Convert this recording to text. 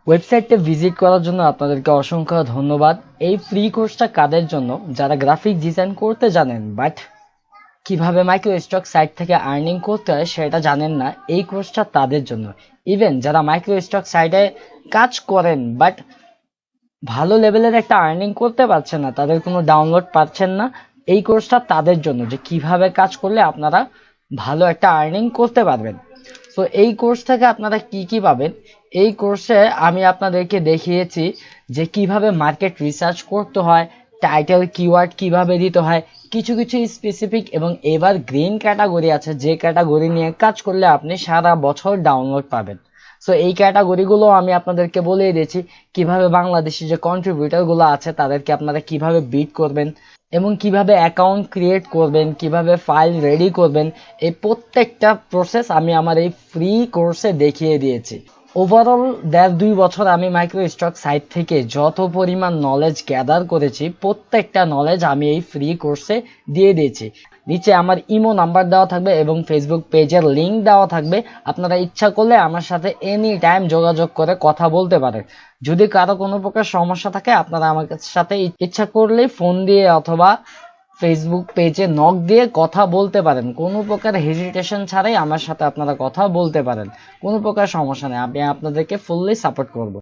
ওয়েবসাইটে ভিজিট করার জন্য আপনাদেরকে অসংখ্য ধন্যবাদ। এই ফ্রি কোর্সটা কাদের জন্য? যারা গ্রাফিক ডিজাইন করতে জানেন বাট কিভাবে মাইক্রোস্টক সাইট থেকে আর্নিং করতে হয় সেটা জানেন না, এই কোর্সটা তাদের জন্য। ইভেন যারা মাইক্রোস্টক সাইটে কাজ করেন বাট ভালো লেভেলের একটা আর্নিং করতে পারছেন না, তাদের কোনো ডাউনলোড পাচ্ছেন না, এই কোর্সটা তাদের জন্য, যে কিভাবে কাজ করলে আপনারা ভালো একটা আর্নিং করতে পারবেন। তো এই কোর্স থেকে আপনারা কি কি পাবেন? এই কোর্সে আমি আপনাদেরকে দেখিয়েছি যে কিভাবে মার্কেট রিসার্চ করতে হয়, টাইটেল কিওয়ার্ড কিভাবে দিতে হয়, কিছু কিছু স্পেসিফিক এবং এবার গ্রিন ক্যাটাগরি আছে, যে ক্যাটাগরি নিয়ে কাজ করলে আপনি সারা বছর ডাউনলোড পাবেন। সো এই ক্যাটাগরিগুলো আমি আপনাদেরকে বলে দিয়েছি, কিভাবে বাংলাদেশি যে কন্ট্রিবিউটর গুলো আছে তাদেরকে আপনারা কিভাবে বিট করবেন এবং কিভাবে অ্যাকাউন্ট ক্রিয়েট করবেন, কিভাবে ফাইল রেডি করবেন, এই প্রত্যেকটা প্রসেস আমি আমার এই ফ্রি কোর্সে দেখিয়ে দিয়েছি। ওভারঅল 1.5-2 বছর আমি মাইক্রোস্টক সাইট থেকে যত পরিমাণ নলেজ গ্যাদার করেছি প্রত্যেকটা নলেজ আমি এই ফ্রি কোর্সে দিয়ে দিয়েছি। নিচে আমার ইমো নাম্বার দেওয়া থাকবে এবং ফেসবুক পেজের লিংক দেওয়া থাকবে, আপনারা ইচ্ছা করলে আমার সাথে এনি টাইম যোগাযোগ করে কথা বলতে পারেন। যদি কারো কোনো প্রকার সমস্যা থাকে আপনারা আমার সাথে ইচ্ছা করলেই ফোন দিয়ে অথবা ফেসবুক পেজে নক দিয়ে কথা বলতে পারেন, কোনো প্রকার হেজিটেশন ছাড়াই আমার সাথে আপনারা কথা বলতে পারেন, কোনো প্রকার সমস্যা নেই, আমি আপনাদেরকে ফুললি সাপোর্ট করব।